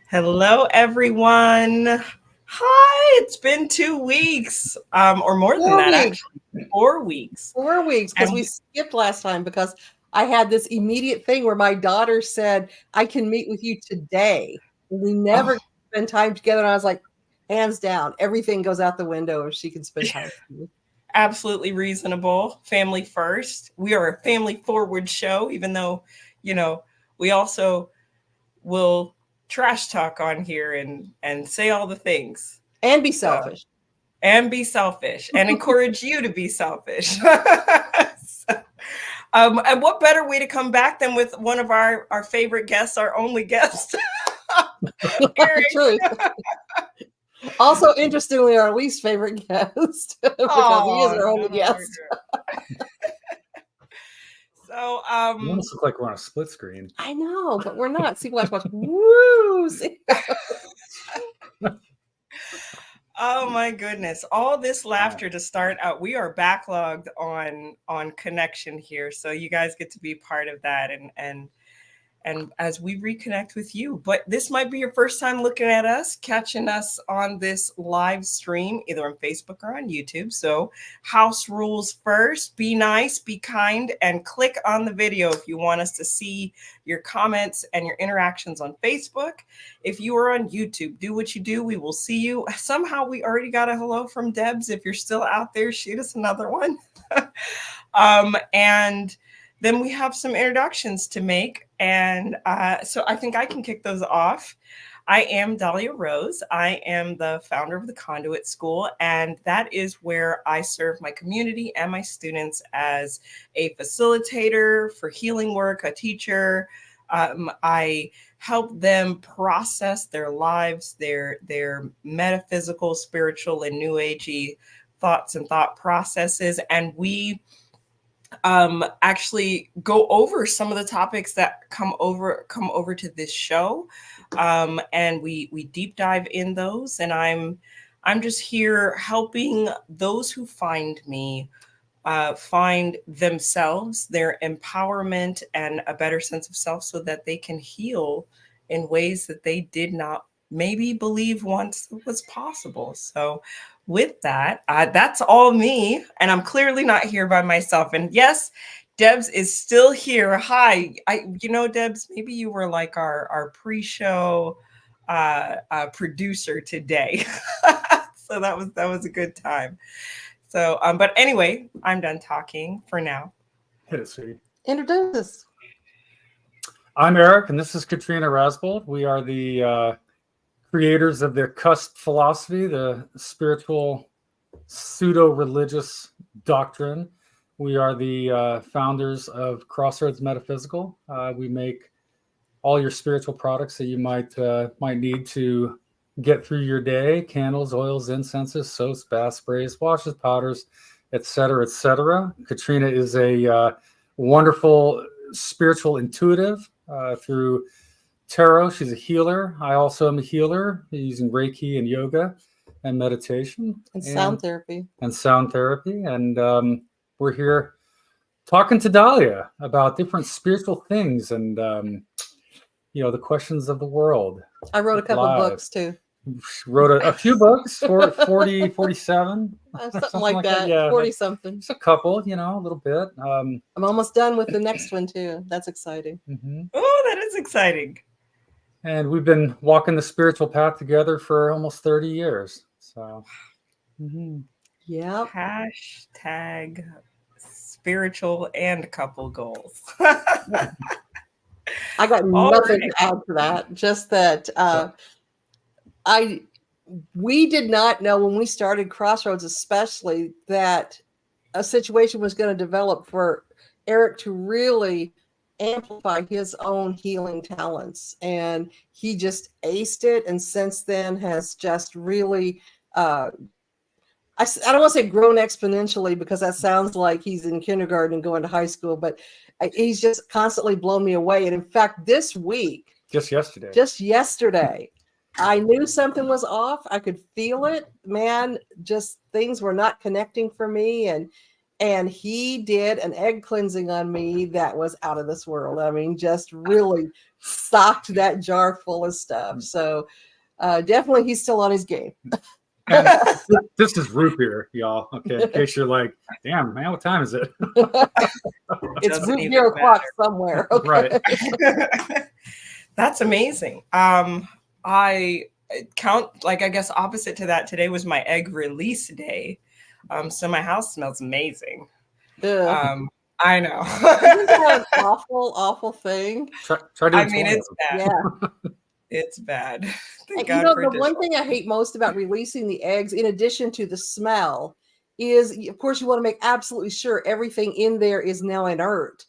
Hello, everyone. Hi, it's been 2 weeks, or more than Four that, weeks, actually, 4 weeks. 4 weeks, because And we skipped last time because I had this immediate thing where my daughter said, I can meet with you today. And we never oh, spend time together. And I was like, hands down, everything goes out the window if she can spend time with me. absolutely reasonable. Family first. We are a family forward show, even though, you know, we also will trash talk on here and say all the things. And be So, selfish. and be selfish and encourage you to be selfish. So, and what better way to come back than with one of our favorite guests, our only guest, Eric. True. Also, interestingly, our least favorite guest because he is Oh our only no. guest. So You almost look like we're on a split screen. I know, but we're not. See, watch. Woo! See? oh my goodness. All this laughter to start out. We are backlogged on connection here. So you guys get to be part of that and as we reconnect with you. But this might be your first time looking at us, catching us on this live stream, either on Facebook or on YouTube. So, house rules first: be nice, be kind, and click on the video if you want us to see your comments and your interactions on Facebook. If you are on YouTube, do what you do. We will see you. Somehow, we already got a hello from Debs. If you're still out there, shoot us another one. And then we have some introductions to make. And so I think I can kick those off. I am Dahlia Rose. I am the founder of the Conduit School, and that is where I serve my community and my students as a facilitator for healing work, a teacher. I help them process their lives, their metaphysical, spiritual, and new agey thoughts and thought processes, and we actually go over some of the topics that come over to this show, and we deep dive in those. And I'm just here helping those who find me find themselves, their empowerment, and a better sense of self, so that they can heal in ways that they did not maybe believe once was possible. So with that, that's all me, and I'm clearly not here by myself. And yes, Debs is still here. Hi, Debs, maybe you were like our pre-show producer today, so that was a good time. So, but anyway, I'm done talking for now. Hit it, sweetie. Introduce us. I'm Eric, and this is Katrina Rasbold. We are the creators of the CoC philosophy, the spiritual pseudo-religious doctrine. We are the founders of Crossroads Metaphysical. We make all your spiritual products that you might need to get through your day: candles, oils, incenses, soaps, bath sprays, washes, powders, etc., etc. Katrina is a wonderful spiritual intuitive through tarot. She's a healer. I also am a healer using Reiki and yoga and meditation And sound therapy. And sound therapy. And we're here talking to Dahlia about different spiritual things and the questions of the world. I wrote a couple books too. Wrote a few books, 40, 47. Something like that. Yeah, 40 something. Just a couple, a little bit. I'm almost done with the next one too. That's exciting. Mm-hmm. Oh, that is exciting. And we've been walking the spiritual path together for almost 30 years. So, yeah. Hashtag spiritual and couple goals. I got nothing to add to that. Just that we did not know when we started Crossroads, especially, that a situation was going to develop for Eric to really amplify his own healing talents. And he just aced it. And since then has just really, I don't want to say grown exponentially, because that sounds like he's in kindergarten and going to high school, but he's just constantly blown me away. And in fact, this week, just yesterday, I knew something was off. I could feel it, man. Just things were not connecting for me. And he did an egg cleansing on me that was out of this world. I mean, just really stocked that jar full of stuff. So definitely he's still on his game. And this is root beer, y'all. Okay, in case you're like, damn, man, what time is it? It's Doesn't root even beer o'clock matter. somewhere. Okay. Right. That's amazing. I count, like, I guess opposite to that, today was my egg release day. So my house smells amazing. I know. Isn't that an awful, awful thing? Try doing I mean, 20 it's of bad. Yeah. It's bad. Thank And, God you know, for the dishwasher. one thing I hate most about releasing the eggs, in addition to the smell, is, of course, you want to make absolutely sure everything in there is now inert.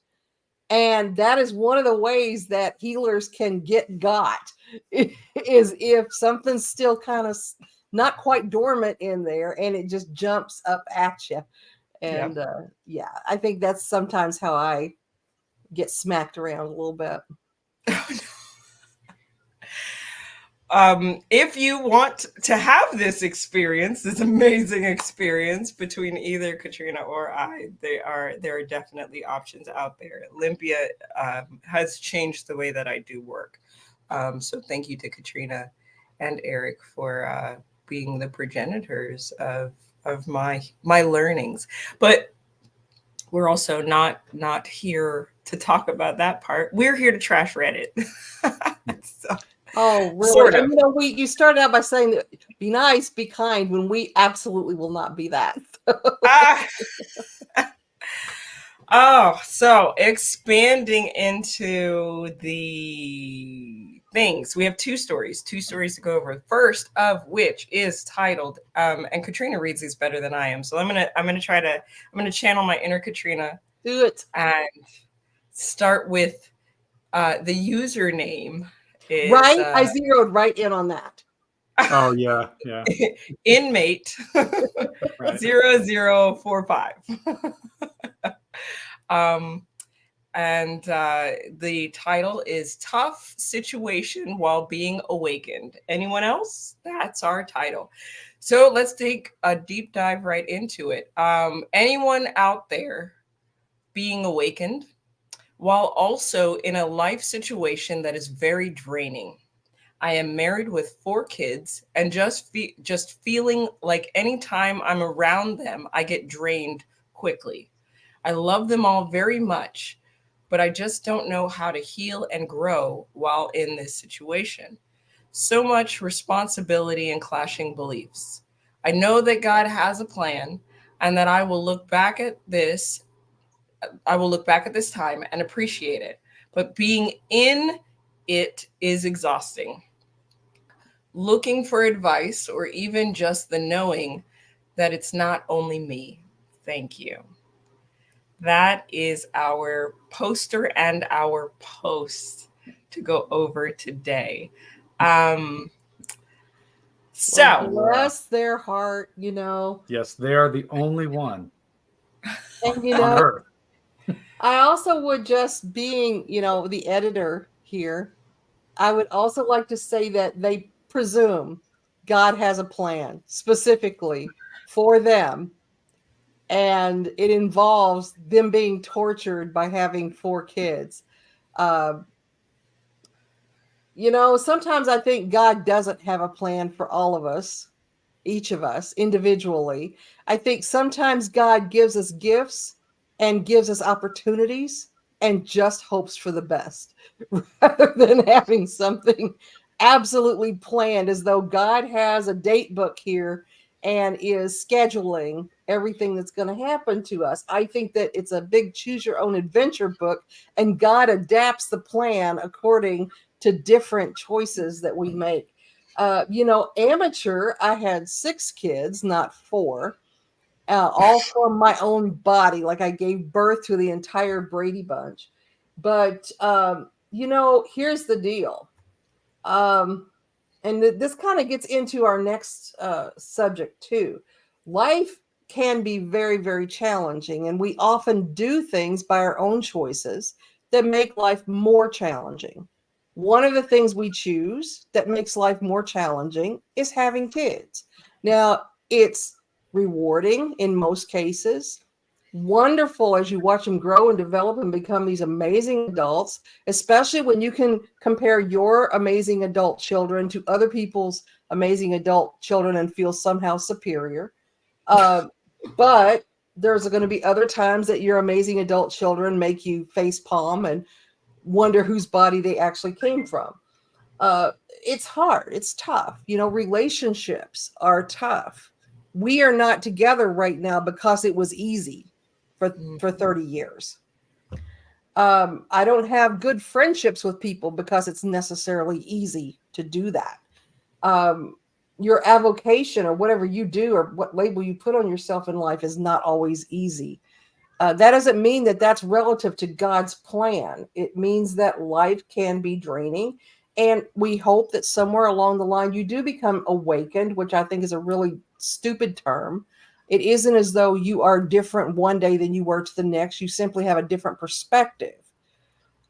And that is one of the ways that healers can get got, is if something's still kind of not quite dormant in there and it just jumps up at you. And yeah, I think that's sometimes how I get smacked around a little bit. If you want to have this experience, this amazing experience between either Katrina or I, there are definitely options out there. Olympia has changed the way that I do work. So thank you to Katrina and Eric for being the progenitors of my learnings. But we're also not here to talk about that part. We're here to trash Reddit. So, oh, really? Sort of. And, you know, you started out by saying that be nice, be kind, when we absolutely will not be that. So expanding into the things, we have two stories to go over. First of which is titled, and Katrina reads these better than I am, so I'm gonna channel my inner Katrina. Do it. And start with the username is Right? I zeroed right in on that. Oh yeah, yeah. inmate Right. 0045. And the title is Tough Situation While Being Awakened. Anyone else? That's our title. So let's take a deep dive right into it. Anyone out there being awakened while also in a life situation that is very draining? I am married with 4 kids and just feeling like anytime I'm around them, I get drained quickly. I love them all very much, but I just don't know how to heal and grow while in this situation. So much responsibility and clashing beliefs. I know that God has a plan and that I will look back at this time and appreciate it. But being in it is exhausting. Looking for advice or even just the knowing that it's not only me. Thank you. That is our poster and our post to go over today. So bless their heart, you know. Yes, they are the only one And, you on know, earth. I also would, just being, you know, the editor here, I would also like to say that they presume God has a plan specifically for them. And it involves them being tortured by having 4 kids. You know, sometimes I think God doesn't have a plan for all of us, each of us individually. I think sometimes God gives us gifts and gives us opportunities and just hopes for the best rather than having something absolutely planned, as though God has a date book here and is scheduling everything that's going to happen to us. I think that it's a big choose your own adventure book, and God adapts the plan according to different choices that we make. You know, amateur, I had 6 kids, not 4, all from my own body. Like, I gave birth to the entire Brady Bunch. But, you know, here's the deal. And this kind of gets into our next subject too. Life can be very, very challenging, and we often do things by our own choices that make life more challenging. One of the things we choose that makes life more challenging is having kids. Now, it's rewarding in most cases. wonderful as you watch them grow and develop and become these amazing adults, especially when you can compare your amazing adult children to other people's amazing adult children and feel somehow superior. But there's going to be other times that your amazing adult children make you face palm and wonder whose body they actually came from. It's hard. It's tough. Relationships are tough. We are not together right now because it was easy for 30 years. I don't have good friendships with people because it's necessarily easy to do that. Your avocation or whatever you do or what label you put on yourself in life is not always easy. That doesn't mean that that's relative to God's plan. It means that life can be draining. And we hope that somewhere along the line you do become awakened, which I think is a really stupid term. It isn't as though you are different one day than you were to the next. You simply have a different perspective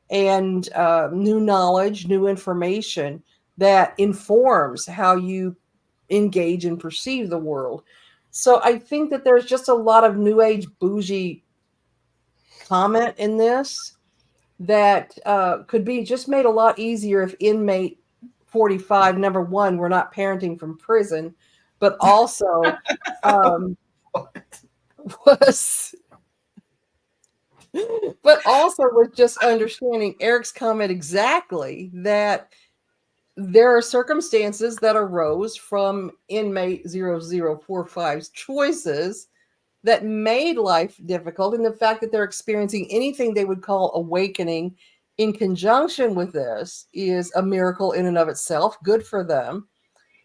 and new knowledge, new information that informs how you engage and perceive the world. So I think that there's just a lot of new age bougie comment in this that could be just made a lot easier if inmate 45, number one, we're not parenting from prison, but also was with just understanding Eric's comment exactly, that there are circumstances that arose from inmate 0045's choices that made life difficult, and the fact that they're experiencing anything they would call awakening in conjunction with this is a miracle in and of itself. Good for them.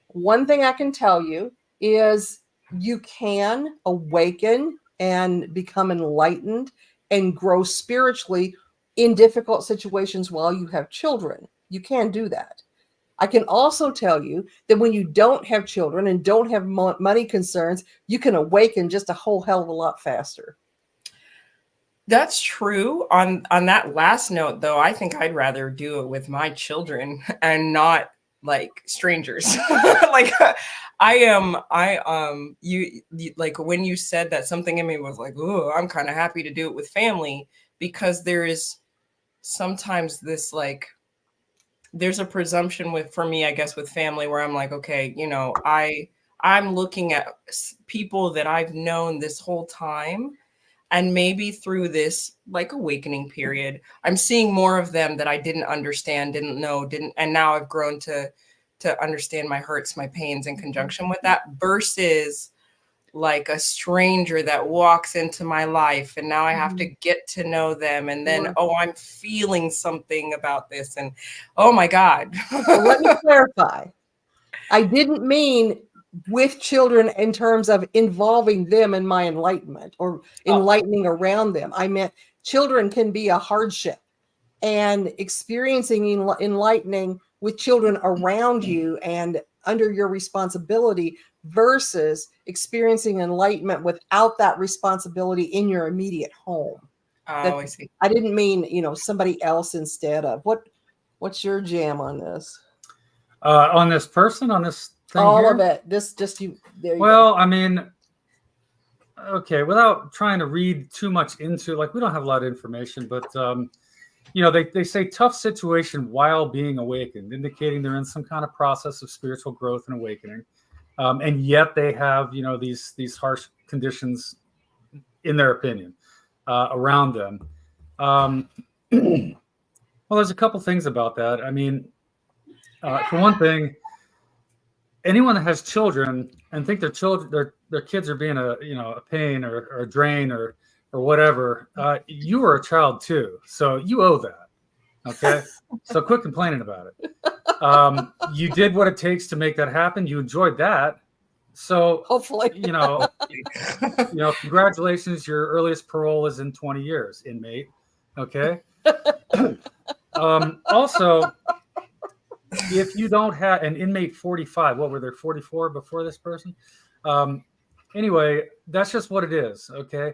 One thing I can tell you is you can awaken and become enlightened and grow spiritually in difficult situations while you have children. You can do that. I can also tell you that when you don't have children and don't have money concerns, you can awaken just a whole hell of a lot faster. That's true. On that last note, though, I think I'd rather do it with my children and not like strangers. Like you like when you said that, something in me was like, oh, I'm kind of happy to do it with family, because there is sometimes this like, there's a presumption for me, I guess, with family where I'm like, okay, I'm looking at people that I've known this whole time, and maybe through this like awakening period, I'm seeing more of them that I didn't understand, didn't know, and now I've grown to understand my hurts, my pains in conjunction with that, versus like a stranger that walks into my life and now I have to get to know them, and then oh, I'm feeling something about this, and oh my God. Well, let me clarify. I didn't mean with children in terms of involving them in my enlightenment or enlightening around them. I meant children can be a hardship, and experiencing enlightening with children around you and under your responsibility versus experiencing enlightenment without that responsibility in your immediate home. I see. I didn't mean, somebody else instead of. What's your jam on this? On this person, on this thing all here? of it. This just you. There you well, go. I mean, okay, without trying to read too much into, like, we don't have a lot of information, but they say tough situation while being awakened, indicating they're in some kind of process of spiritual growth and awakening, and yet they have these harsh conditions, in their opinion, around them. Well, there's a couple things about that. I mean, for one thing, anyone that has children and think their kids are being a pain or a drain or whatever, you were a child too, so you owe that. Okay, so quit complaining about it. You did what it takes to make that happen. You enjoyed that, so hopefully, congratulations. Your earliest parole is in 20 years, inmate. Okay. Also, if you don't have an inmate 45, what were there, 44 before this person? Anyway, that's just what it is. Okay.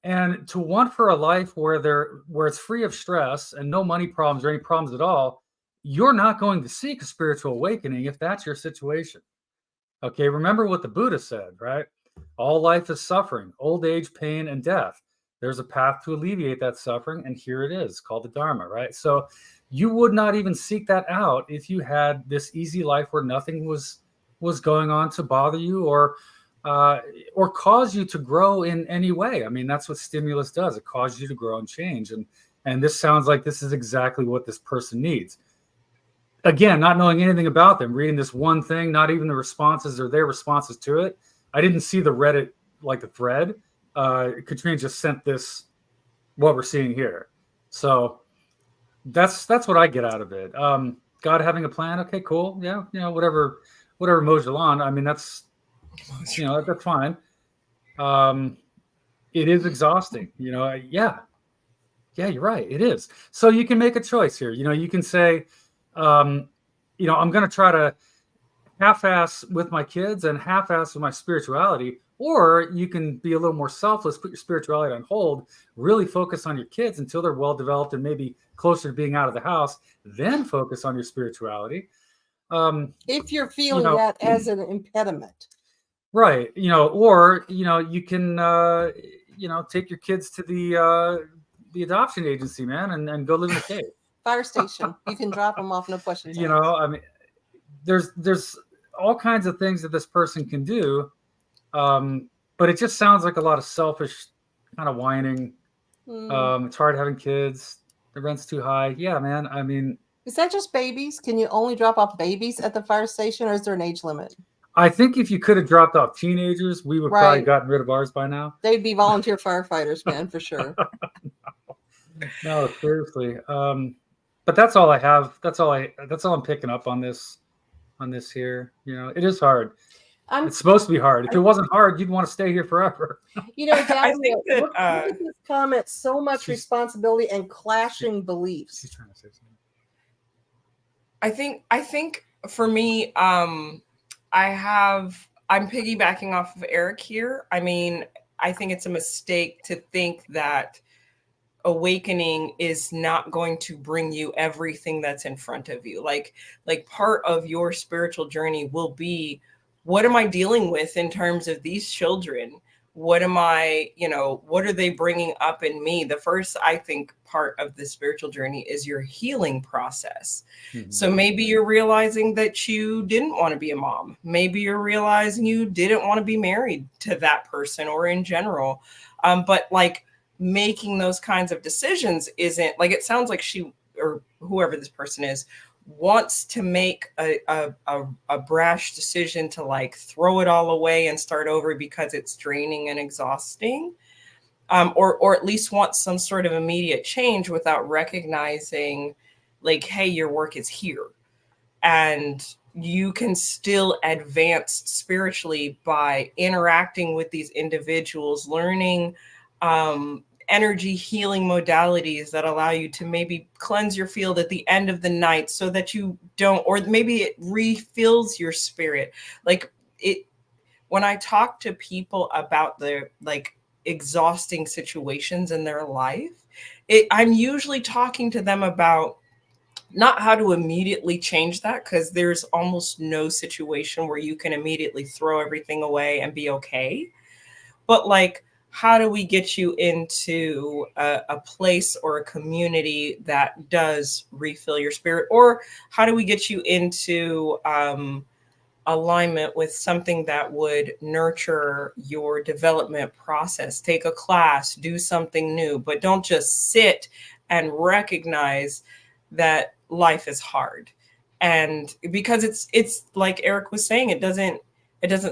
And to want for a life where it's free of stress and no money problems or any problems at all, you're not going to seek a spiritual awakening if that's your situation. Okay. Remember what the Buddha said, right? All life is suffering, old age, pain, and death. there's a path to alleviate that suffering, and here it is, called the Dharma, right? So you would not even seek that out if you had this easy life where nothing was going on to bother you or cause you to grow in any way. I mean, that's what stimulus does. It causes you to grow and change. And this sounds like this is exactly what this person needs. Again, not knowing anything about them, reading this one thing, not even the responses or their responses to it. I didn't see the Reddit, like the thread. Katrina just sent this, what we're seeing here. So that's what I get out of it. God having a plan. Okay, cool. Yeah. Whatever mows you on. I mean, that's fine. It is exhausting, yeah, you're right. It is. So you can make a choice here. You can say, I'm going to try to half-ass with my kids and half-ass with my spirituality, or you can be a little more selfless, put your spirituality on hold, really focus on your kids until they're well-developed and maybe closer to being out of the house, then focus on your spirituality. If you're feeling that as an impediment. Right. Or, you can, take your kids to the adoption agency, man, and go live in a cave. Fire station. You can drop them off, no questions. I mean, there's all kinds of things that this person can do. But it just sounds like a lot of selfish kind of whining. It's hard having kids. The rent's too high. Yeah, man. I mean, is that just babies? Can you only drop off babies at the fire station, or is there an age limit? I think if you could have dropped off teenagers, we would probably gotten rid of ours by now. They'd be volunteer firefighters, man, for sure. No, seriously. But that's all I have. That's all I'm picking up on this here. It is hard. It's supposed to be hard. If it wasn't hard, you'd want to stay here forever. I think that look at this comment, so much responsibility and clashing beliefs. She's trying to say something. I think for me, I'm piggybacking off of Eric here. I mean, I think it's a mistake to think that awakening is not going to bring you everything that's in front of you. Like part of your spiritual journey will be, what am I dealing with in terms of these children? What am I, what are they bringing up in me? The first, I think, part of the spiritual journey is your healing process. Mm-hmm. So maybe you're realizing that you didn't want to be a mom. Maybe you're realizing you didn't want to be married to that person or in general. But like making those kinds of decisions isn't like, it sounds like she or whoever this person is wants to make a brash decision to like throw it all away and start over because it's draining and exhausting, or at least wants some sort of immediate change without recognizing like, hey, your work is here and you can still advance spiritually by interacting with these individuals, learning energy healing modalities that allow you to maybe cleanse your field at the end of the night so that you don't, or maybe it refills your spirit. Like it, when I talk to people about the like exhausting situations in their life, I'm usually talking to them about not how to immediately change that, because there's almost no situation where you can immediately throw everything away and be okay. But like, how do we get you into a place or a community that does refill your spirit? Or how do we get you into alignment with something that would nurture your development process? Take a class, do something new, but don't just sit and recognize that life is hard. And because it's like Eric was saying, it doesn't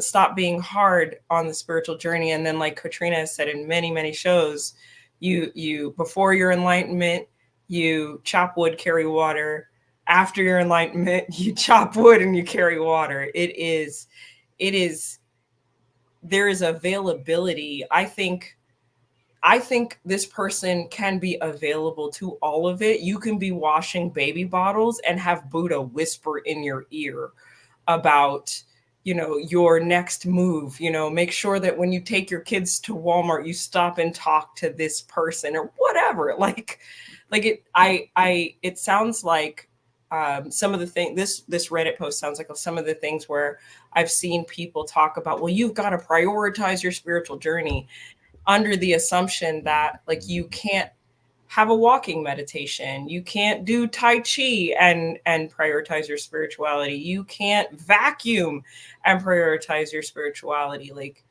stop being hard on the spiritual journey. And then like Katrina has said in many, many shows, you before your enlightenment, you chop wood, carry water. After your enlightenment, you chop wood and you carry water. There is availability. I think this person can be available to all of it. You can be washing baby bottles and have Buddha whisper in your ear about, your next move. Make sure that when you take your kids to Walmart, you stop and talk to this person or whatever. It sounds like some of the things, this Reddit post sounds like some of the things where I've seen people talk about, well, you've got to prioritize your spiritual journey. under the assumption that like you can't have a walking meditation, you can't do tai chi and prioritize your spirituality, you can't vacuum and prioritize your spirituality. Like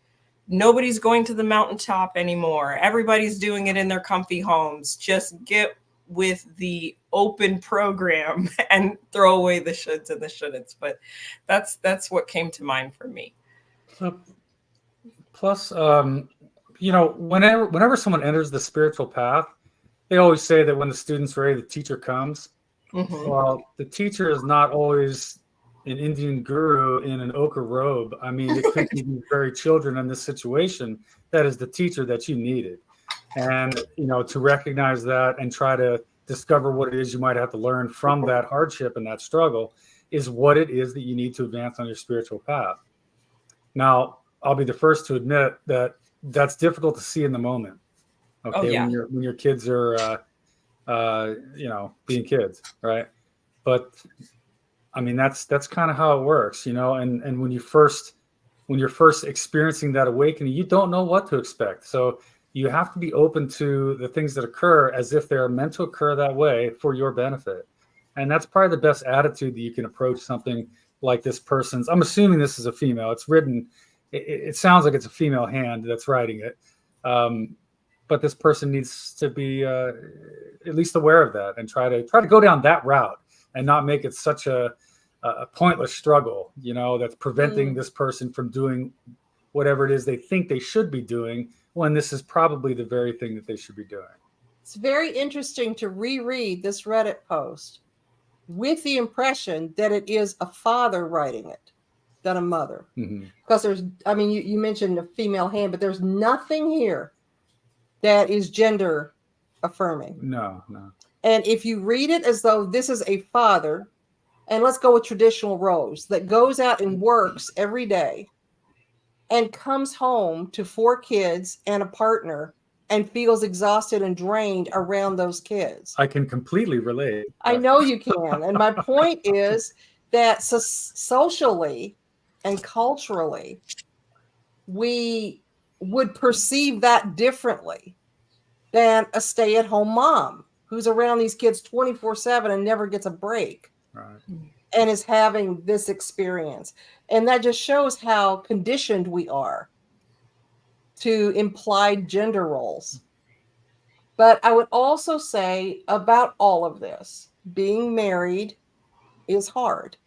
nobody's going to the mountaintop anymore, everybody's doing it in their comfy homes. Just get with the open program and throw away the shoulds and the shouldn'ts. But that's what came to mind for me. Plus, you know, whenever someone enters the spiritual path, they always say that when the student's ready, the teacher comes. Mm-hmm. Well, the teacher is not always an Indian guru in an ochre robe. I mean, it could be these very children in this situation that is the teacher that you needed. And, you know, to recognize that and try to discover what it is you might have to learn from that hardship and that struggle is what it is that you need to advance on your spiritual path. Now, I'll be the first to admit that that's difficult to see in the moment. Okay, Oh, yeah. when your kids are, you know, being kids, right? But I mean, that's kind of how it works, you know. And when you're first experiencing that awakening, you don't know what to expect. So you have to be open to the things that occur as if they're meant to occur that way for your benefit. And that's probably the best attitude that you can approach something like this person's. I'm assuming this is a female. It's written. It sounds like it's a female hand that's writing it. But this person needs to be at least aware of that and try to go down that route and not make it such a pointless struggle, you know, that's preventing this person from doing whatever it is they think they should be doing when this is probably the very thing that they should be doing. It's very interesting to reread this Reddit post with the impression that it is a father writing it than a mother. Because there's, I mean, you mentioned a female hand, but there's nothing here that is gender affirming. No. And if you read it as though this is a father, and let's go with traditional roles, that goes out and works every day and comes home to 4 kids and a partner and feels exhausted and drained around those kids. I can completely relate. I know you can. And my point is that socially and culturally, we would perceive that differently than a stay-at-home mom who's around these kids 24/7 and never gets a break. Right. And is having this experience. And that just shows how conditioned we are to implied gender roles. But I would also say about all of this, being married is hard.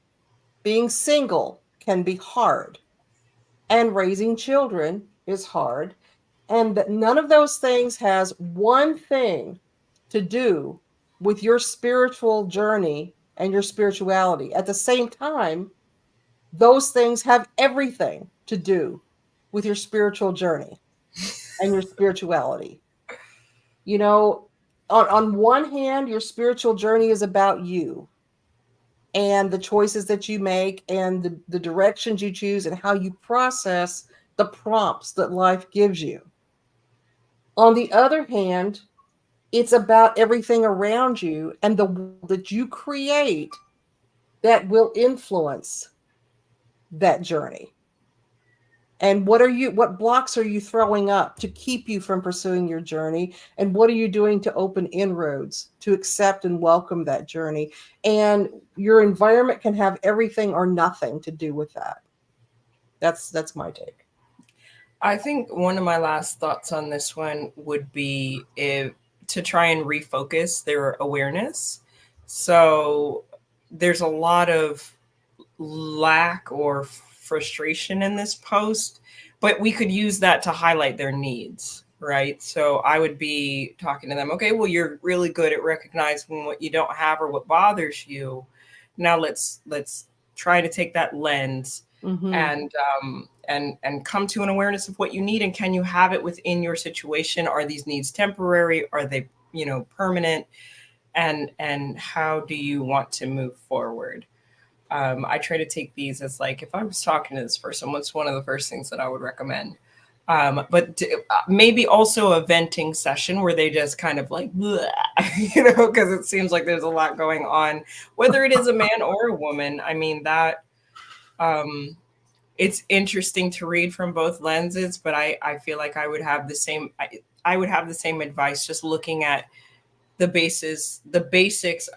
Being single can be hard. And raising children is hard. And that none of those things has one thing to do with your spiritual journey and your spirituality. At the same time, those things have everything to do with your spiritual journey and your spirituality. You know, on one hand, your spiritual journey is about you and the choices that you make and the directions you choose and how you process the prompts that life gives you. On the other hand, it's about everything around you and the world that you create that will influence that journey. And what blocks are you throwing up to keep you from pursuing your journey? And what are you doing to open inroads to accept and welcome that journey? And your environment can have everything or nothing to do with that. That's my take. I think one of my last thoughts on this one would be to try and refocus their awareness. So there's a lot of lack or frustration in this post, but we could use that to highlight their needs, right? So I would be talking to them, okay, well, you're really good at recognizing what you don't have or what bothers you. Now let's try to take that lens and come to an awareness of what you need, and can you have it within your situation? Are these needs temporary? Are they, permanent? And how do you want to move forward? I try to take these as like, if I was talking to this person, what's one of the first things that I would recommend? But maybe also a venting session where they just kind of like, because it seems like there's a lot going on, whether it is a man or a woman. I mean, that it's interesting to read from both lenses, but I feel like I would have the same I would have the same advice, just looking at the basics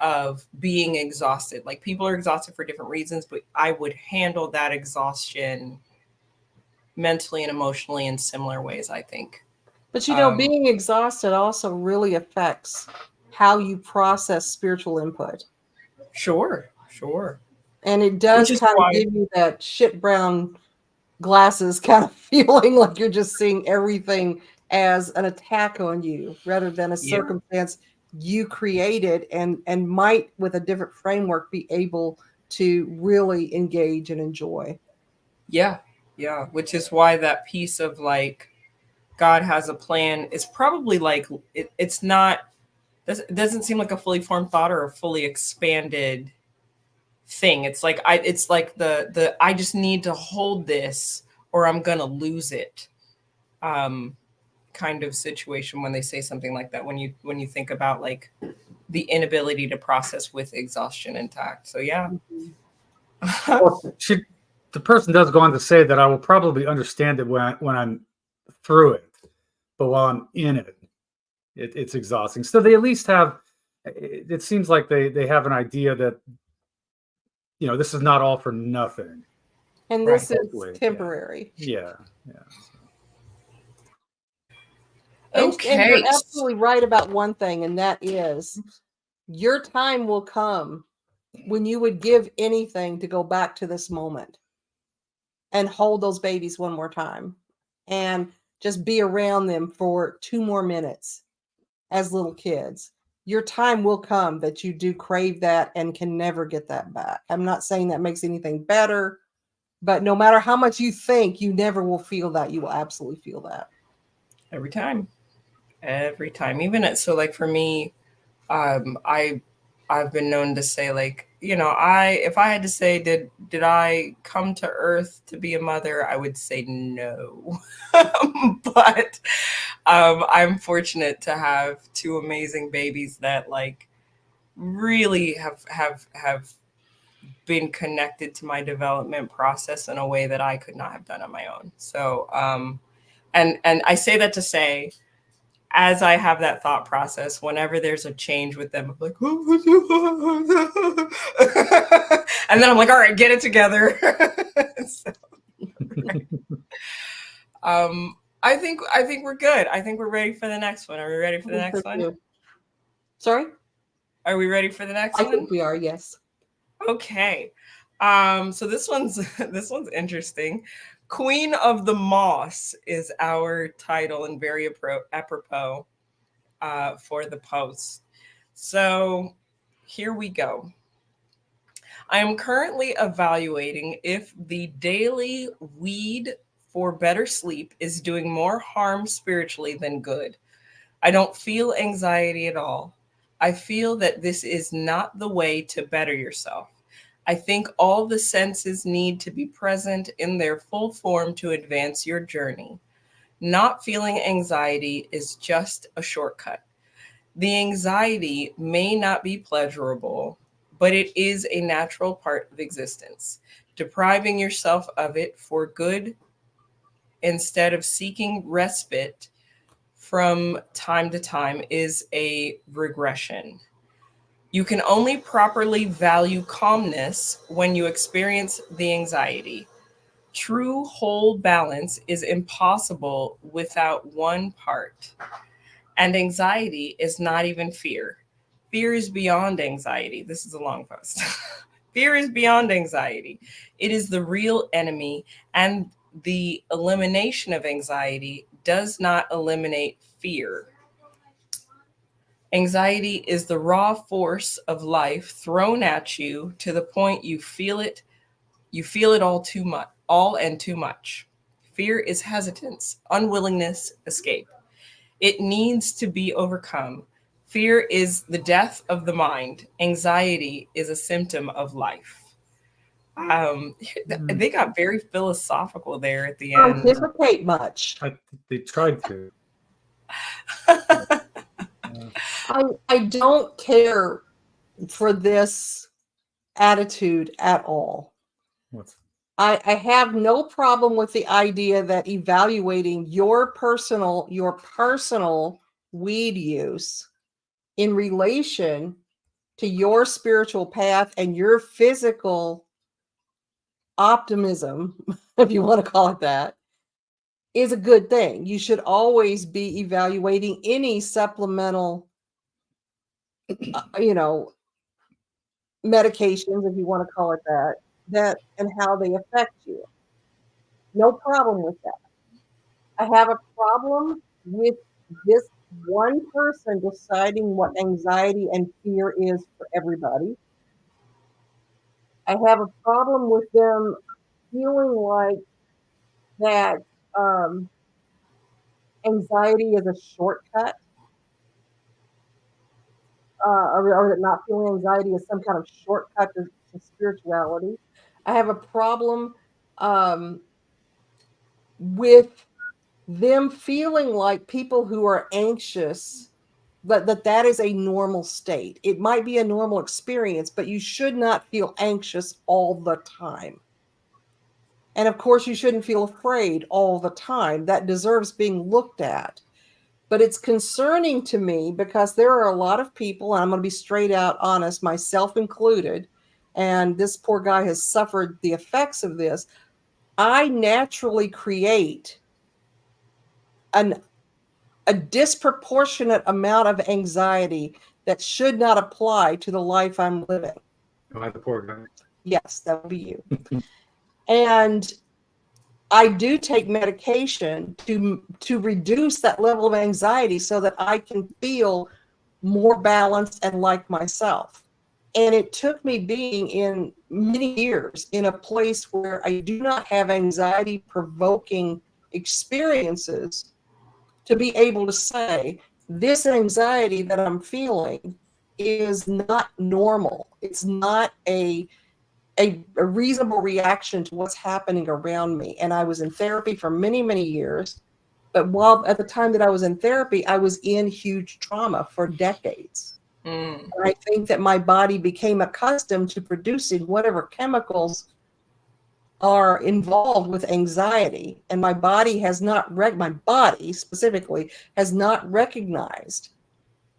of being exhausted. Like, people are exhausted for different reasons, but I would handle that exhaustion mentally and emotionally in similar ways, I think. But you know, being exhausted also really affects how you process spiritual input. Sure. And it does kind of give you that shit brown glasses kind of feeling, like you're just seeing everything as an attack on you rather than a circumstance you created, and might, with a different framework, be able to really engage and enjoy. Yeah. Which is why that piece of like, God has a plan is probably like, it's not, it doesn't seem like a fully formed thought or a fully expanded thing. It's like the I just need to hold this or I'm gonna lose it kind of situation when they say something like that, when you think about like the inability to process with exhaustion intact. So yeah. Well, the person does go on to say that I will probably understand it when I'm through it, but while I'm in it, it's exhausting. So they at least have, it seems like they have an idea that, you know, this is not all for nothing. And this is temporary. Yeah. Okay. And you're absolutely right about one thing, and that is your time will come when you would give anything to go back to this moment and hold those babies one more time and just be around them for 2 more minutes as little kids. Your time will come that you do crave that and can never get that back. I'm not saying that makes anything better, but no matter how much you think, you never will feel that. You will absolutely feel that. Every time. Even so, like for me, I've been known to say, like, you know, if I had to say, did I come to Earth to be a mother, I would say no. But I'm fortunate to have 2 amazing babies that like really have been connected to my development process in a way that I could not have done on my own. So and I say that to say, as I have that thought process, whenever there's a change with them, I'm like, and then I'm like, all right, get it together. So, right. I think we're good. I think we're ready for the next one. Are we ready for the next one? Sorry? Are we ready for the next one? I think we are, yes. Okay. So this one's interesting. Queen of the Moss is our title, and very apropos for the post. So here we go. I am currently evaluating if the daily weed for better sleep is doing more harm spiritually than good. I don't feel anxiety at all. I feel that this is not the way to better yourself. I think all the senses need to be present in their full form to advance your journey. Not feeling anxiety is just a shortcut. The anxiety may not be pleasurable, but it is a natural part of existence. Depriving yourself of it for good instead of seeking respite from time to time is a regression. You can only properly value calmness when you experience the anxiety. True whole balance is impossible without one part. And anxiety is not even fear. Fear is beyond anxiety. This is a long post. Fear is beyond anxiety. It is the real enemy, and the elimination of anxiety does not eliminate fear. Anxiety is the raw force of life thrown at you to the point you feel it all too much, all and too much. Fear is hesitance, unwillingness, escape. It needs to be overcome. Fear is the death of the mind. Anxiety is a symptom of life. They got very philosophical there at the end. Don't anticipate much. They tried to. I don't care for this attitude at all. I have no problem with the idea that evaluating your personal weed use in relation to your spiritual path and your physical optimism, if you want to call it that, is a good thing. You should always be evaluating any supplemental, medications, if you want to call it that and how they affect you. No problem with that. I have a problem with this one person deciding what anxiety and fear is for everybody. I have a problem with them feeling like that anxiety is a shortcut, or that not feeling anxiety is some kind of shortcut to spirituality. I have a problem um, with them feeling like people who are anxious, but that is a normal state. It might be a normal experience, but you should not feel anxious all the time. And of course, you shouldn't feel afraid all the time. That deserves being looked at. But it's concerning to me because there are a lot of people, and I'm going to be straight out honest, myself included, and this poor guy has suffered the effects of this. I naturally create a disproportionate amount of anxiety that should not apply to the life I'm living. Am I the poor guy? Yes, that would be you. And I do take medication to reduce that level of anxiety so that I can feel more balanced and like myself. And it took me being in many years in a place where I do not have anxiety provoking experiences to be able to say, this anxiety that I'm feeling is not normal. It's not a reasonable reaction to what's happening around me. And I was in therapy for many, many years. But while at the time that I was in therapy, I was in huge trauma for decades. And I think that my body became accustomed to producing whatever chemicals are involved with anxiety, and my body specifically has not recognized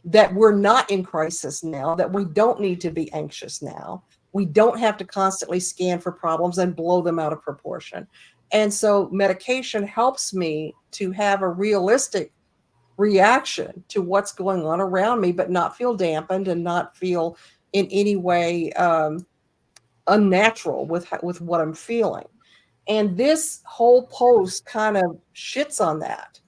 that we're not in crisis now, that we don't need to be anxious now. We don't have to constantly scan for problems and blow them out of proportion. And so medication helps me to have a realistic reaction to what's going on around me, but not feel dampened and not feel in any way unnatural with what I'm feeling. And this whole post kind of shits on that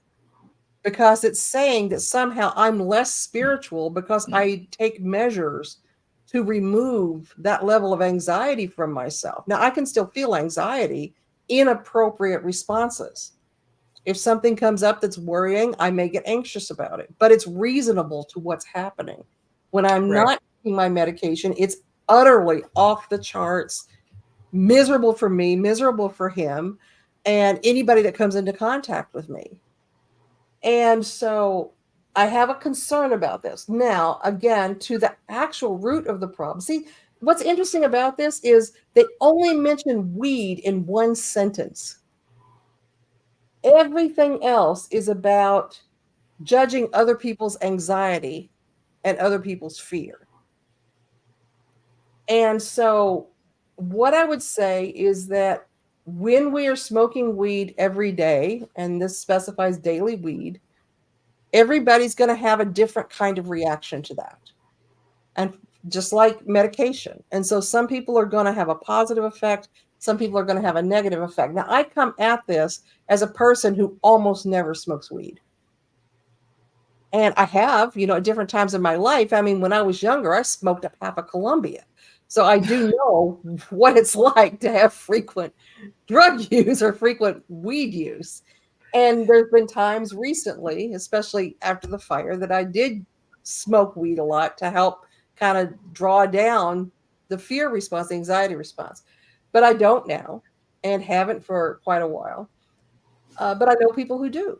because it's saying that somehow I'm less spiritual because I take measures to remove that level of anxiety from myself. Now, I can still feel anxiety in appropriate responses. If something comes up that's worrying, I may get anxious about it, but it's reasonable to what's happening. When I'm not taking my medication, it's utterly off the charts, miserable for me, miserable for him, and anybody that comes into contact with me. And so I have a concern about this. Now, again, to the actual root of the problem. See, what's interesting about this is they only mention weed in one sentence. Everything else is about judging other people's anxiety and other people's fear. And so what I would say is that when we are smoking weed every day, and this specifies daily weed, everybody's going to have a different kind of reaction to that. And just like medication. And so some people are going to have a positive effect. Some people are going to have a negative effect. Now, I come at this as a person who almost never smokes weed. And I have, at different times in my life. I mean, when I was younger, I smoked up half a Columbia. So I do know what it's like to have frequent drug use or frequent weed use. And there's been times recently, especially after the fire, that I did smoke weed a lot to help kind of draw down the fear response, the anxiety response. But I don't now and haven't for quite a while. But I know people who do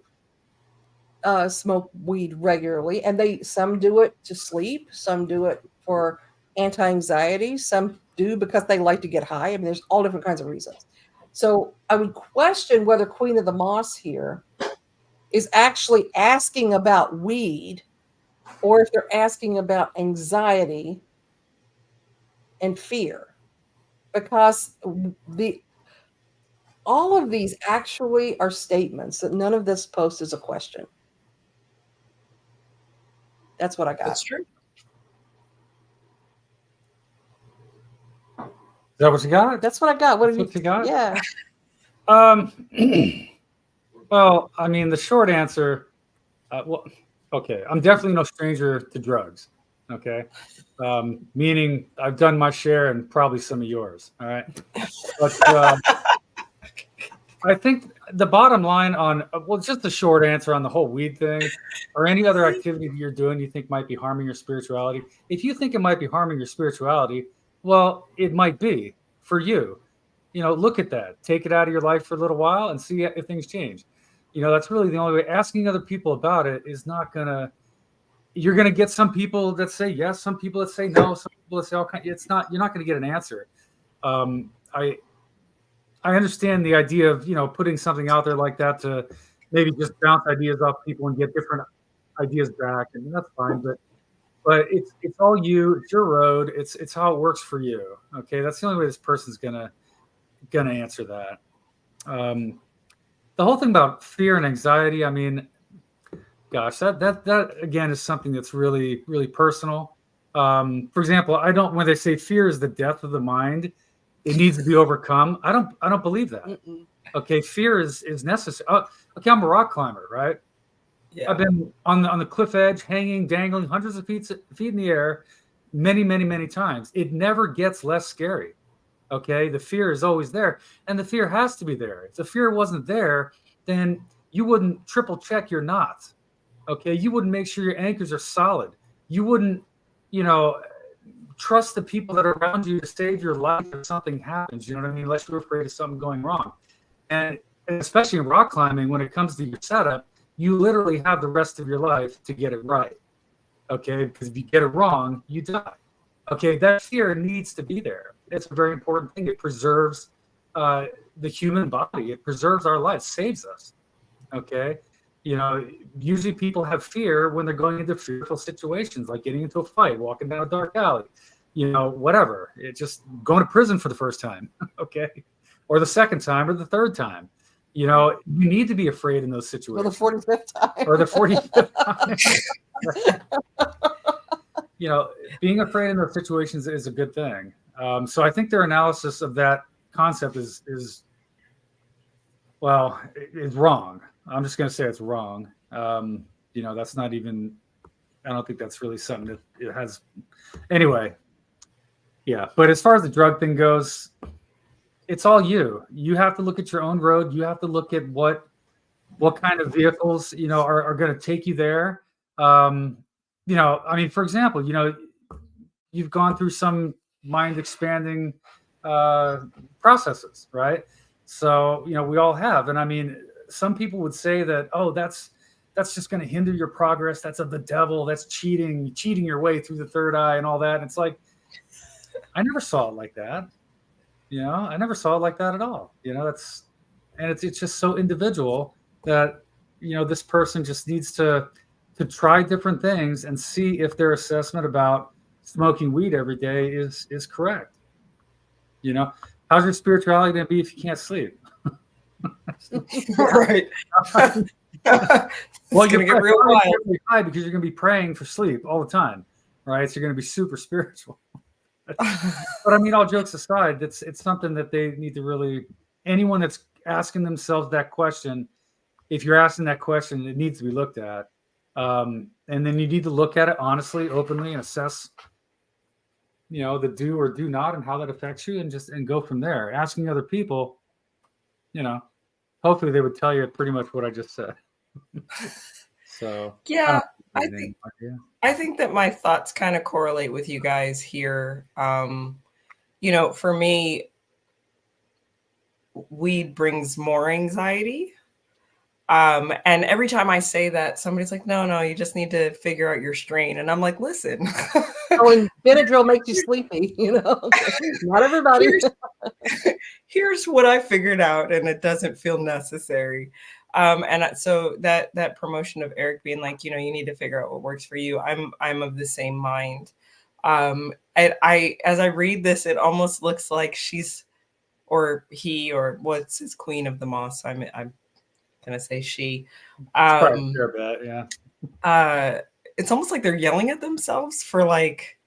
smoke weed regularly, and some do it to sleep, some do it for anti-anxiety, some do because they like to get high. I mean, there's all different kinds of reasons. So I would question whether Queen of the Moss here is actually asking about weed, or if they're asking about anxiety and fear, because all of these actually are statements. That none of this post is a question. That's what I got. That's true. Is that what you got? That's what I got. What That's have what you got? Yeah. Well, I mean, the short answer, well, okay, I'm definitely no stranger to drugs. Okay, meaning I've done my share and probably some of yours. All right, but I think the bottom line on, well, just the short answer on the whole weed thing, or any other activity that you're doing you think might be harming your spirituality. If you think it might be harming your spirituality, well, it might be for you. You know, look at that. Take it out of your life for a little while and see if things change. You know, that's really the only way. Asking other people about it is not gonna. You're gonna get some people that say yes, some people that say no, some people that say all kinds. It's not. You're not gonna get an answer. I understand the idea of, you know, putting something out there like that to maybe just bounce ideas off people and get different ideas back, and that's fine. But it's all you. It's your road. It's how it works for you. Okay, that's the only way this person's gonna answer that. The whole thing about fear and anxiety. I mean, gosh, that again is something that's really really personal. For example, I don't when they say fear is the death of the mind, it needs to be overcome. I don't believe that. Mm-mm. Okay, fear is necessary. Okay, I'm a rock climber, right? Yeah. I've been on the cliff edge, hanging, dangling hundreds of feet in the air, many times. It never gets less scary. Okay, the fear is always there, and the fear has to be there. If the fear wasn't there, then you wouldn't triple check your knots. Okay, you wouldn't make sure your anchors are solid. You wouldn't, you know, trust the people that are around you to save your life if something happens. You know what I mean? Unless you're afraid of something going wrong. And especially in rock climbing, when it comes to your setup, you literally have the rest of your life to get it right. Okay, because if you get it wrong, you die. Okay, that fear needs to be there. It's a very important thing. It preserves the human body. It preserves our life, saves us. Okay, you know, usually people have fear when they're going into fearful situations, like getting into a fight, walking down a dark alley, you know, whatever. It just going to prison for the first time, okay, or the second time, or the third time. You know, you need to be afraid in those Or the situations. 45th time. Or the 45th time. You know, being afraid in those situations is a good thing. So I think their analysis of that concept is wrong. I'm just going to say it's wrong. You know, that's not even, I don't think that's really something that it has. Anyway, yeah. But as far as the drug thing goes, it's all you. You have to look at your own road. You have to look at what kind of vehicles, you know, are going to take you there. You know, I mean, for example, you know, you've gone through some mind expanding processes, right? So, you know, we all have. And I mean, some people would say that, oh, that's just going to hinder your progress. That's of the devil. That's cheating your way through the third eye and all that. And it's like, I never saw it like that. You know, I never saw it like that at all. You know, it's just so individual that, you know, this person just needs to try different things and see if their assessment about smoking weed every day is correct. You know, how's your spirituality going to be if you can't sleep? Right. Well, you're going to get real wild. High because you're going to be praying for sleep all the time, right? So you're going to be super spiritual. But I mean, all jokes aside, it's something that they need to really, anyone that's asking themselves that question, if you're asking that question, it needs to be looked at. And then you need to look at it honestly, openly, and assess, you know, the do or do not and how that affects you, and go from there. Asking other people, you know, hopefully they would tell you pretty much what I just said. So yeah, I think that my thoughts kind of correlate with you guys here. You know, for me, weed brings more anxiety. And every time I say that, somebody's like, no, you just need to figure out your strain. And I'm like, listen, Oh, and Benadryl makes you sleepy, Not everybody. here's what I figured out, and it doesn't feel necessary. So that promotion of Eric being like, you need to figure out what works for you. I'm of the same mind. And as I read this, it almost looks like she's, or he, or what's his queen of the moss. I'm gonna say she. Probably fair bet, yeah. It's almost like they're yelling at themselves for like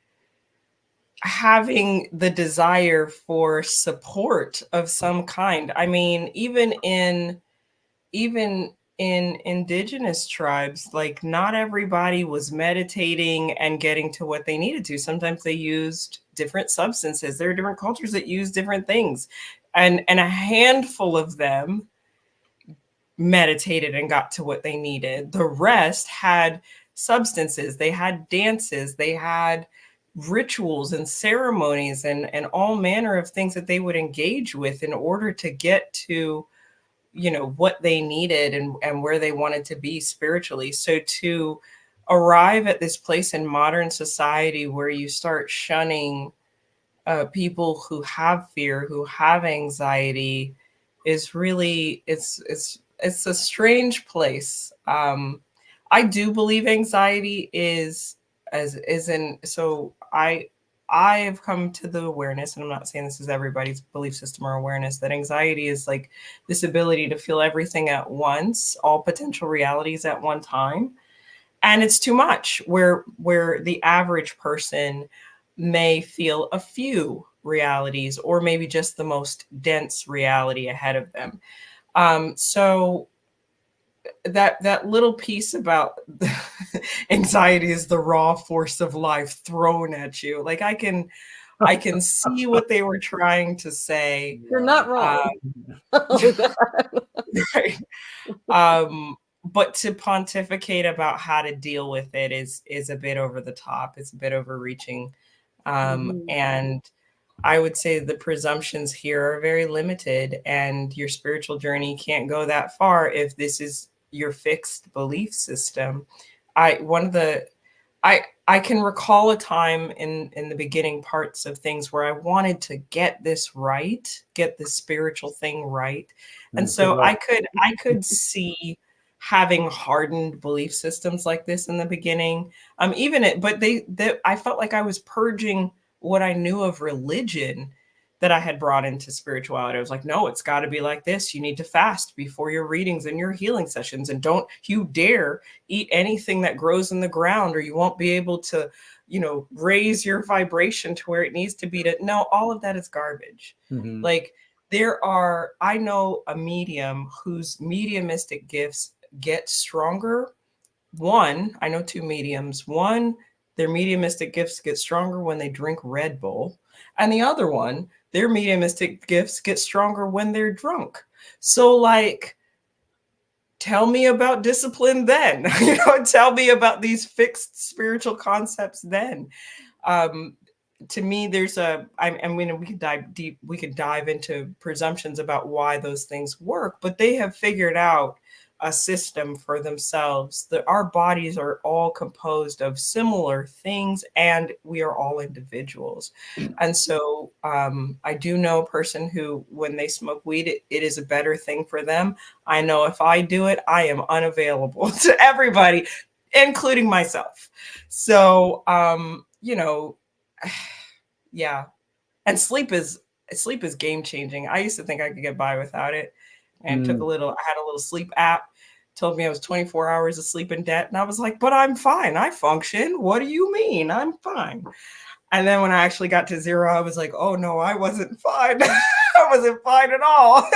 having the desire for support of some kind. I mean, even in indigenous tribes, like not everybody was meditating and getting to what they needed to. Sometimes they used different substances. There are different cultures that use different things. And a handful of them meditated and got to what they needed. The rest had substances, they had dances, they had rituals and ceremonies and all manner of things that they would engage with in order to get to what they needed and where they wanted to be spiritually. So to arrive at this place in modern society where you start shunning people who have fear, who have anxiety, is really it's a strange place. I do believe anxiety is in so I have come to the awareness, and I'm not saying this is everybody's belief system or awareness, that anxiety is like this ability to feel everything at once, all potential realities at one time. And it's too much, where the average person may feel a few realities, or maybe just the most dense reality ahead of them. So that little piece about anxiety is the raw force of life thrown at you. Like I can see what they were trying to say. You're not wrong. Right. But to pontificate about how to deal with it is a bit over the top. It's a bit overreaching. And I would say the presumptions here are very limited, and your spiritual journey can't go that far if this is your fixed belief system. I can recall a time in the beginning parts of things where I wanted to get this right, get this spiritual thing right. And so I could see having hardened belief systems like this in the beginning. But I felt like I was purging what I knew of religion that I had brought into spirituality. I was like, no, it's got to be like this. You need to fast before your readings and your healing sessions. And don't you dare eat anything that grows in the ground, or you won't be able to, raise your vibration to where it needs to be. No, all of that is garbage. Mm-hmm. Like I know a medium whose mediumistic gifts get stronger. I know two mediums. One, their mediumistic gifts get stronger when they drink Red Bull. And the other one, their mediumistic gifts get stronger when they're drunk. So like, tell me about discipline then. Tell me about these fixed spiritual concepts then. To me, we could dive deep. We could dive into presumptions about why those things work, but they have figured out a system for themselves. That our bodies are all composed of similar things, and we are all individuals. And so I do know a person who, when they smoke weed, it is a better thing for them. I know if I do it, I am unavailable to everybody, including myself. So, yeah. And sleep is game changing. I used to think I could get by without it, and I had a little sleep app, told me I was 24 hours of sleep in debt. And I was like, but I'm fine. I function. What do you mean? I'm fine. And then when I actually got to 0, I was like, oh no, I wasn't fine. I wasn't fine at all.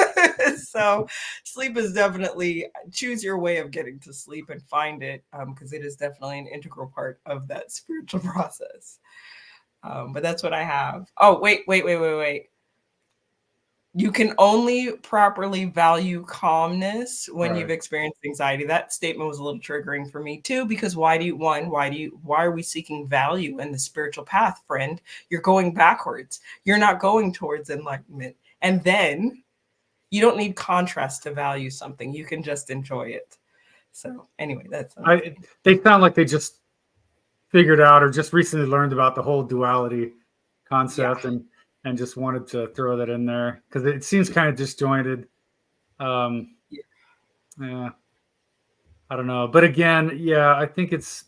So sleep is definitely, choose your way of getting to sleep and find it, because it is definitely an integral part of that spiritual process. But that's what I have. Oh, wait. You can only properly value calmness when you've experienced anxiety. That statement was a little triggering for me too, because why are we seeking value in the spiritual path, friend? You're going backwards. You're not going towards enlightenment. And then you don't need contrast to value something. You can just enjoy it. So anyway, they sound like they just figured out or just recently learned about the whole duality concept and just wanted to throw that in there because it seems kind of disjointed. Yeah, I don't know. But again, yeah, I think it's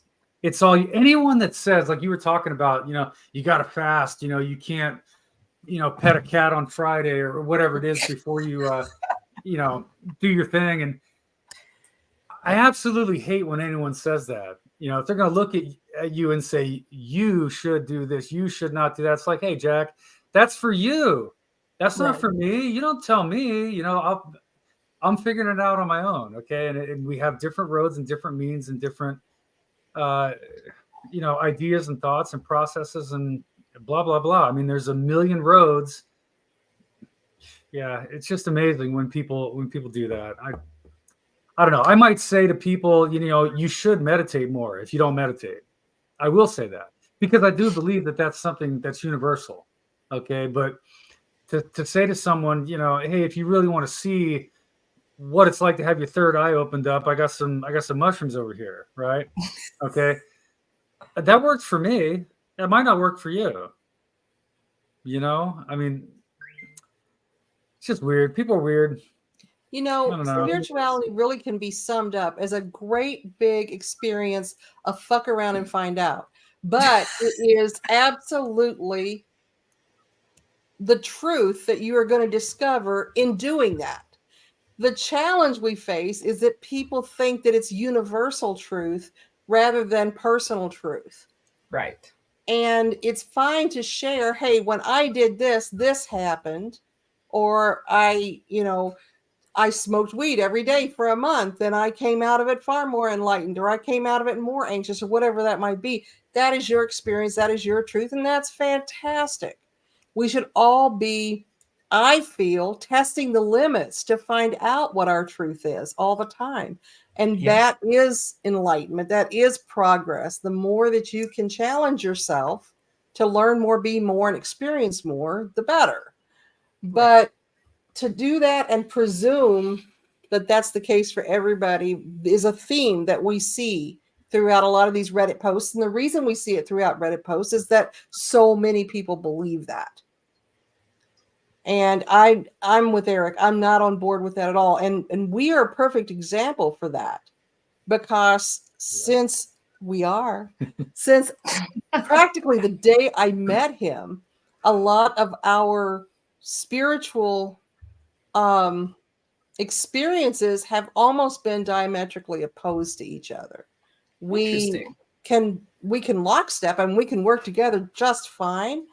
all anyone that says, like you were talking about, you got to fast, you can't, pet a cat on Friday or whatever it is before you, do your thing. And I absolutely hate when anyone says that. If they're going to look at you and say, you should do this, you should not do that. It's like, hey, Jack, that's for you. That's not for me. You don't tell me, I'm figuring it out on my own. Okay. And we have different roads and different means and different, ideas and thoughts and processes and blah, blah, blah. I mean, there's a million roads. Yeah. It's just amazing when people do that. I don't know. I might say to people, you should meditate more if you don't meditate. I will say that because I do believe that that's something that's universal. Okay. But to say to someone, hey, if you really want to see what it's like to have your third eye opened up, I got some mushrooms over here. Right. Okay. That works for me. That might not work for you. I mean, it's just weird. People are weird. I don't know. Spirituality really can be summed up as a great big experience of fuck around and find out. But it is absolutely the truth that you are going to discover in doing that. The challenge we face is that people think that it's universal truth rather than personal truth. Right. And it's fine to share, hey, when I did this, this happened. Or I smoked weed every day for a month and I came out of it far more enlightened, or I came out of it more anxious, or whatever that might be. That is your experience. That is your truth. And that's fantastic. We should all be, I feel, testing the limits to find out what our truth is all the time. And that is enlightenment. That is progress. The more that you can challenge yourself to learn more, be more, and experience more, the better. But to do that and presume that that's the case for everybody is a theme that we see throughout a lot of these Reddit posts. And the reason we see it throughout Reddit posts is that so many people believe that. And I'm with Eric. I'm not on board with that at all. And we are a perfect example for that, because since practically the day I met him, a lot of our spiritual experiences have almost been diametrically opposed to each other. We can lockstep and we can work together just fine,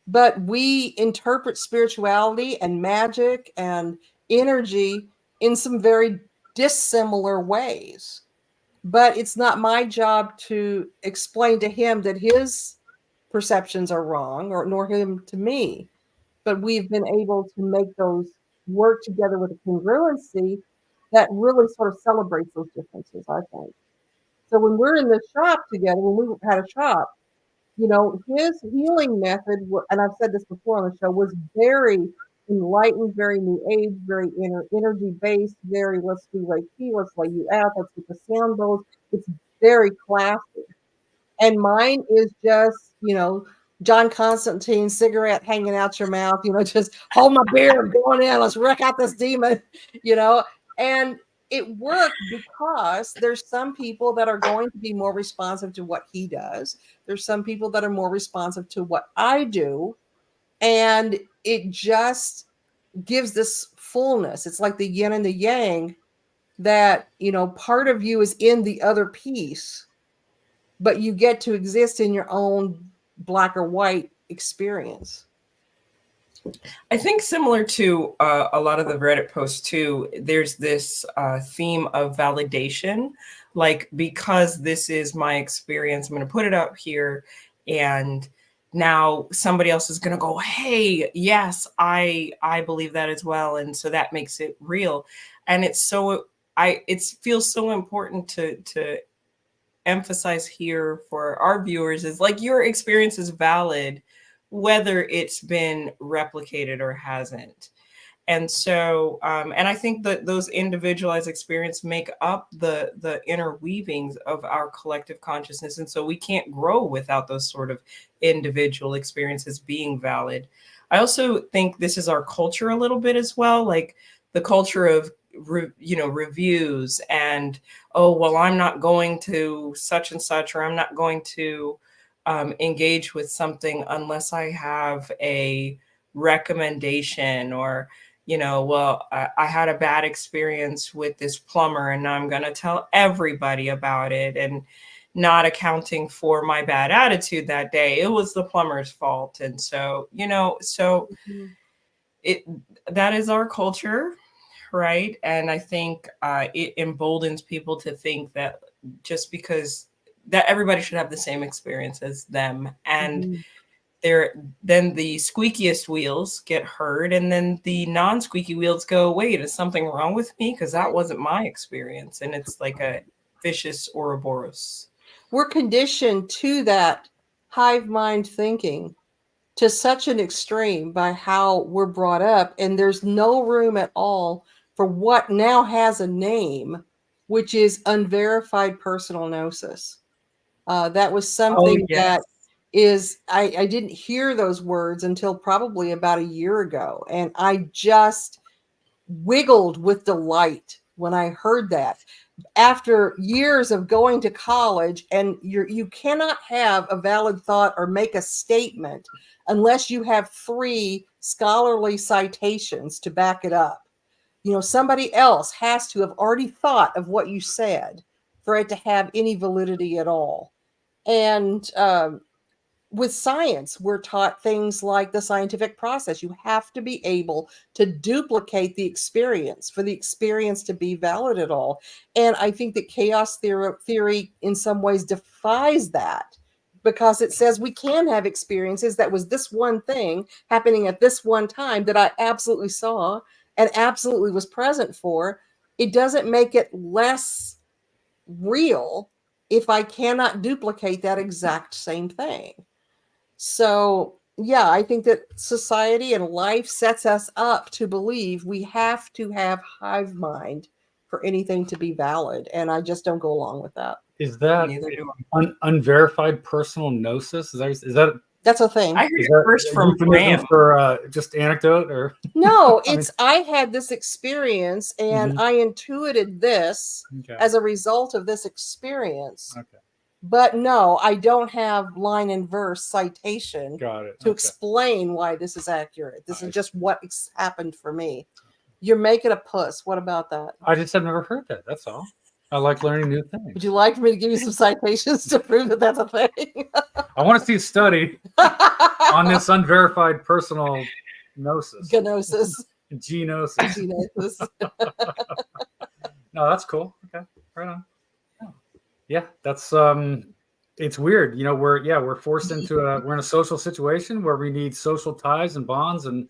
but we interpret spirituality and magic and energy in some very dissimilar ways. But it's not my job to explain to him that his perceptions are wrong, or nor him to me. But we've been able to make those work together with a congruency that really sort of celebrates those differences, I think. So when we're in the shop together, when we had a shop, his healing method, and I've said this before on the show, was very enlightened, very new age, very energy based, very let's do Reiki, let's lay you out, let's get the sound bowls. It's very classy. And mine is just, John Constantine cigarette hanging out your mouth, just hold my beer, going in, let's wreck out this demon, and it worked because there's some people that are going to be more responsive to what he does. There's some people that are more responsive to what I do. And it just gives this fullness. It's like the yin and the yang that, part of you is in the other piece, but you get to exist in your own black or white experience. I think similar to a lot of the Reddit posts too, there's this theme of validation, like, because this is my experience, I'm going to put it up here, and now somebody else is going to go, hey, yes, I believe that as well, and so that makes it real. And it feels so important to emphasize here for our viewers is like, your experience is valid whether it's been replicated or hasn't. And so, and I think that those individualized experiences make up the interweavings of our collective consciousness. And so we can't grow without those sort of individual experiences being valid. I also think this is our culture a little bit as well, like the culture of reviews and, oh well, I'm not going to such and such, or I'm not going to engage with something unless I have a recommendation, or well, I had a bad experience with this plumber and I'm going to tell everybody about it, and not accounting for my bad attitude that day. It was the plumber's fault. And so, it that is our culture, right? And I think it emboldens people to think that just because that everybody should have the same experience as them. And then the squeakiest wheels get heard, and then the non-squeaky wheels go, wait, is something wrong with me? Because that wasn't my experience. And it's like a vicious Ouroboros. We're conditioned to that hive mind thinking to such an extreme by how we're brought up, and there's no room at all for what now has a name, which is unverified personal gnosis. That was something that is, I didn't hear those words until probably about a year ago, and I just wiggled with delight when I heard that. After years of going to college, and you cannot have a valid thought or make a statement unless you have 3 scholarly citations to back it up. Somebody else has to have already thought of what you said for it to have any validity at all. And with science, we're taught things like the scientific process. You have to be able to duplicate the experience for the experience to be valid at all. And I think that chaos theory in some ways defies that, because it says we can have experiences that was this one thing happening at this one time that I absolutely saw and absolutely was present for. It doesn't make it less real if I cannot duplicate that exact same thing. So, yeah, I think that society and life sets us up to believe we have to have hive mind for anything to be valid. And I just don't go along with that. Is that unverified personal gnosis? Is that that's a thing? I heard it first from Graham. For just anecdote, or no, it's I had this experience and I intuited this as a result of this experience. Okay. But no, I don't have line and verse citation to explain why this is accurate. This is just what happened for me. You're making a puss. What about that? I just have never heard that. That's all. I like learning new things. Would you like for me to give you some citations to prove that that's a thing? I want to see a study on this unverified personal gnosis. Genosis. Genosis. No, that's cool. Okay, right on. Yeah, that's it's weird. We're forced into we're in a social situation where we need social ties and bonds and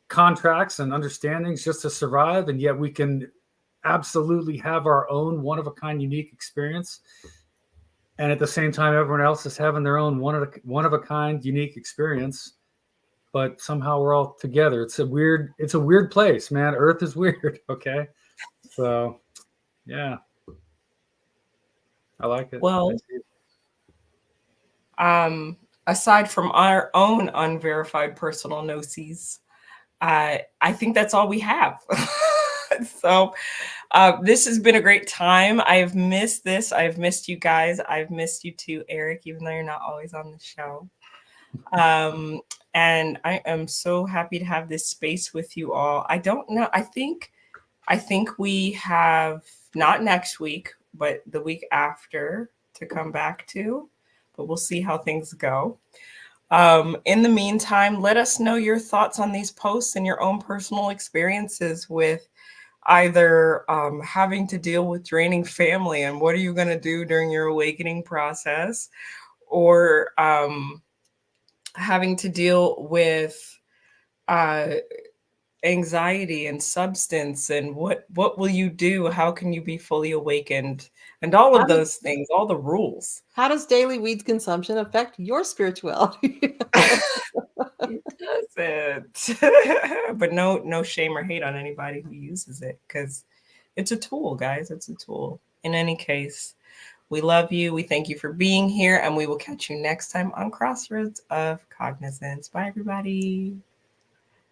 contracts and understandings just to survive, and yet we can absolutely have our own one-of-a-kind unique experience, and at the same time everyone else is having their own one-of-a-kind unique experience, but somehow we're all together. It's a weird place, man. Earth is weird. Okay, so yeah, I like it. Well, aside from our own unverified personal gnoses, I think that's all we have. So this has been a great time. I've missed this. I've missed you guys. I've missed you too, Eric, even though you're not always on the show. And I am so happy to have this space with you all. I don't know. I think we have, not next week, but the week after to come back to, but we'll see how things go. In the meantime, let us know your thoughts on these posts and your own personal experiences with either having to deal with draining family and what are you going to do during your awakening process, or having to deal with anxiety and substance, and what will you do? How can you be fully awakened? And all of those things, all the rules. How does daily weed consumption affect your spirituality? It doesn't. But no shame or hate on anybody who uses it, because it's a tool, guys. It's a tool. In any case, we love you. We thank you for being here, and we will catch you next time on Crossroads of Cognizance. Bye, everybody.